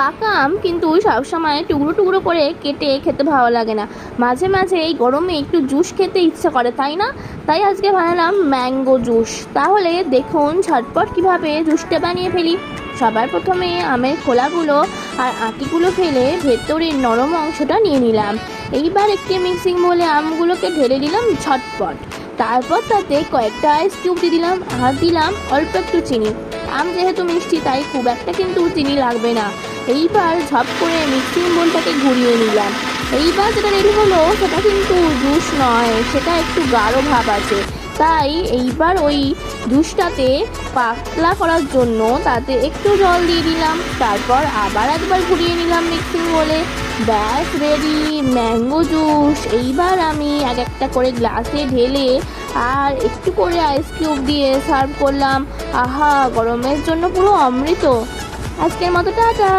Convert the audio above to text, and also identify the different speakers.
Speaker 1: পাকা আম কিন্তু সবসময় টুকরো টুকরো করে কেটে খেতে ভালো লাগে না, মাঝে মাঝে এই গরমে একটু জুস খেতে ইচ্ছা করে, তাই না? তাই আজকে বানালাম ম্যাঙ্গো জুস। তাহলে দেখুন ঝটপট কিভাবে জুসটা বানিয়ে ফেলি। সবার প্রথমে আমের খোলাগুলো আর আঁটিগুলো ফেলে ভেতরের নরম অংশটা নিয়ে নিলাম। এইবার একটি মিক্সিং বলে আমগুলোকে ঢেলে দিলাম ঝটপট। তারপর তাতে কয়েকটা আইস কিউব দিয়ে দিলাম আর দিলাম অল্প একটু চিনি। আম যেহেতু মিষ্টি তাই খুব একটা কিন্তু চিনি লাগবে না। এইবার ঝপ করে মিক্সিং বোলটাকে ঘুরিয়ে নিলাম। এইবার যেটা রেডি হলো সেটা কিন্তু জুস নয়, সেটা একটু গাঢ় ভাব আছে। তাই এইবার ওই জুসটাতে পাতলা করার জন্য তাতে একটু জল দিয়ে দিলাম। তারপর আবার একবার ঘুরিয়ে নিলাম মিক্সিং বলে। ব্যাস রেডি ম্যাঙ্গো জুস। এইবার আমি এক একটা করে গ্লাসে ঢেলে আর একটু করে আইস কিউব দিয়ে সার্ভ করলাম। আহা, গরমের জন্য পুরো অমৃত। আজকের মতো টাটা।